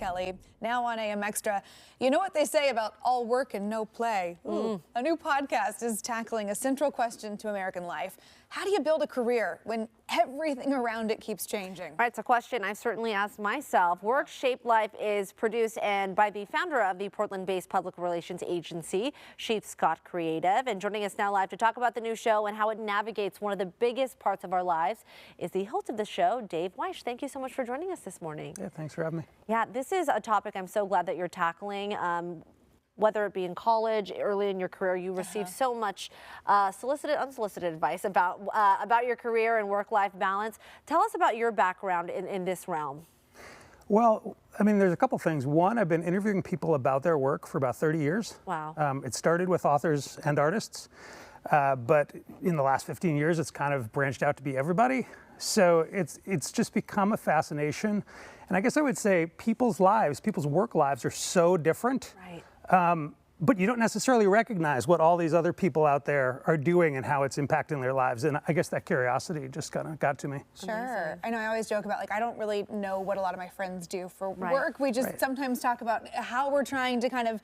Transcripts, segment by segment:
Kelly, now on AM Extra. You know what they say about all work and no play? A new podcast is tackling a central question to American life. How do you build a career when everything around it keeps changing? Right, it's a question I've certainly asked myself. Work Shaped Life is produced by the founder of the Portland-based public relations agency, Chief Scott Creative. And joining us now live to talk about the new show and how it navigates one of the biggest parts of our lives is the host of the show, Dave Weish. Thank you so much for joining us this morning. Yeah, thanks for having me. Yeah, this is a topic I'm so glad that you're tackling. Whether it be in college, early in your career, you receive so much solicited, unsolicited advice about your career and work-life balance. Tell us about your background in this realm. Well, I mean, there's a couple things. One, I've been interviewing people about their work for about 30 years. Wow. It started with authors and artists, but in the last 15 years, it's kind of branched out to be everybody. So it's just become a fascination. And I guess I would say people's lives, people's work lives are so different. Right. But you don't necessarily recognize what all these other people out there are doing and how it's impacting their lives. And I guess that curiosity just kind of got to me. Sure. Amazing. I know I always joke about, like, I don't really know what a lot of my friends do for work. We just sometimes talk about how we're trying to kind of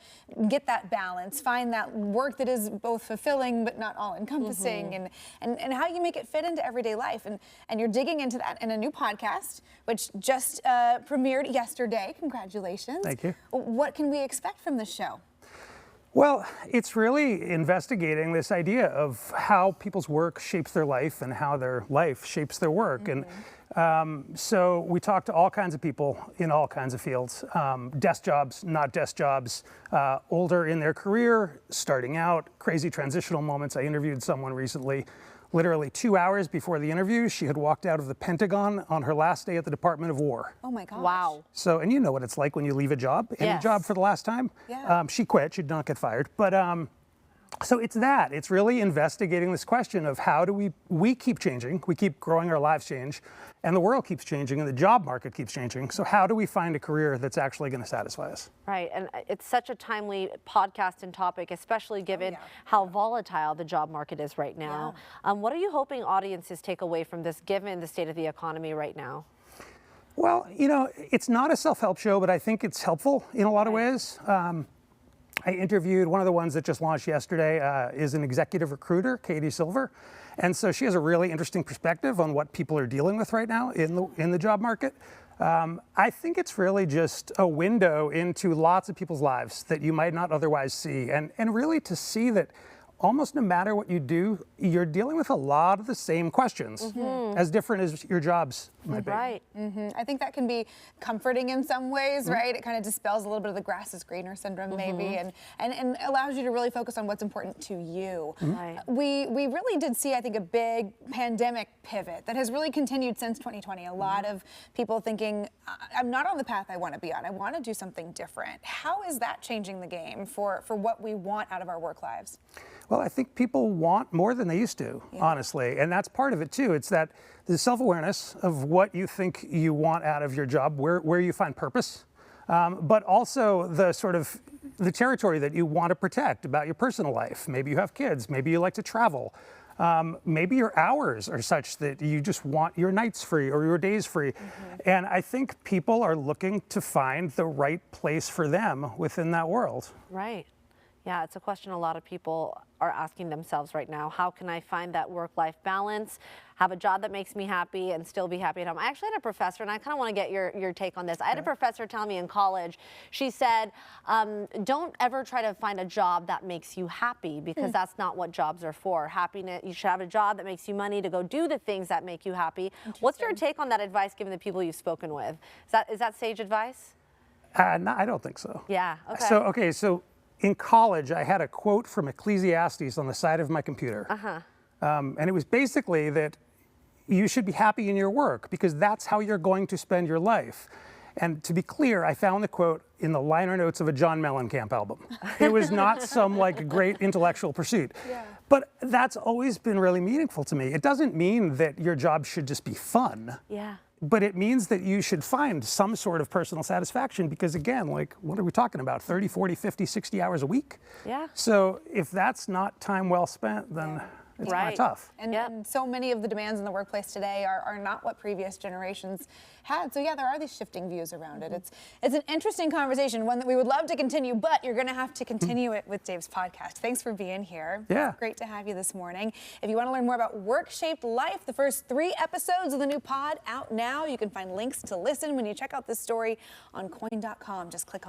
get that balance, find that work that is both fulfilling but not all-encompassing, and how you make it fit into everyday life. And you're digging into that in a new podcast, which just premiered yesterday. Congratulations. Thank you. What can we expect from this show? Well, it's really investigating this idea of how people's work shapes their life and how their life shapes their work. And so we talk to all kinds of people in all kinds of fields, desk jobs, not desk jobs, older in their career, starting out, crazy transitional moments. I interviewed someone recently. Literally 2 hours before the interview, she had walked out of the Pentagon on her last day at the Department of War. Oh my gosh. Wow. So, and you know what it's like when you leave a job, any job for the last time. Yeah. She quit, she did not get fired. But so it's that, it's really investigating this question of how do we keep changing, we keep growing, our lives change, and the world keeps changing and the job market keeps changing. So how do we find a career that's actually going to satisfy us? Right, and it's such a timely podcast and topic, especially given how volatile the job market is right now. What are you hoping audiences take away from this, given the state of the economy right now? Well, you know, it's not a self-help show, but I think it's helpful in a lot of ways. I interviewed one of the ones that just launched yesterday is an executive recruiter, Katie Silver. And so she has a really interesting perspective on what people are dealing with right now in the job market. I think it's really just a window into lots of people's lives that you might not otherwise see. And really to see that almost no matter what you do, you're dealing with a lot of the same questions, as different as your jobs might be. Right. I think that can be comforting in some ways, right? It kind of dispels a little bit of the grass is greener syndrome, maybe, and allows you to really focus on what's important to you. Right. We really did see, I think, a big pandemic pivot that has really continued since 2020. A lot of people thinking, I'm not on the path I want to be on. I want to do something different. How is that changing the game for what we want out of our work lives? Well, I think people want more than they used to, honestly. And that's part of it, too. It's that the self-awareness of what you think you want out of your job, where you find purpose, but also the sort of the territory that you want to protect about your personal life. Maybe you have kids. Maybe you like to travel. Maybe your hours are such that you just want your nights free or your days free. And I think people are looking to find the right place for them within that world. Right. Yeah, it's a question a lot of people are asking themselves right now. How can I find that work-life balance, have a job that makes me happy, and still be happy at home? I actually had a professor, and I kind of want to get your take on this. I had a professor tell me in college, she said, don't ever try to find a job that makes you happy, because that's not what jobs are for. Happiness, you should have a job that makes you money to go do the things that make you happy. What's your take on that advice, given the people you've spoken with? Is that sage advice? No, I don't think so. Yeah, okay. So in college, I had a quote from Ecclesiastes on the side of my computer. And it was basically that you should be happy in your work because that's how you're going to spend your life. And to be clear, I found the quote in the liner notes of a John Mellencamp album. It was not some like great intellectual pursuit. But that's always been really meaningful to me. It doesn't mean that your job should just be fun. But it means that you should find some sort of personal satisfaction because, again, like, what are we talking about? 30, 40, 50, 60 hours a week? So if that's not time well spent, then It's kind of tough. And so many of the demands in the workplace today are not what previous generations had. So yeah, there are these shifting views around it. It's an interesting conversation, one that we would love to continue, but you're going to have to continue it with Dave's podcast. Thanks for being here. Yeah. It's great to have you this morning. If you want to learn more about Work-Shaped Life, the first 3 episodes of the new pod out now. You can find links to listen when you check out this story on coin.com. Just click on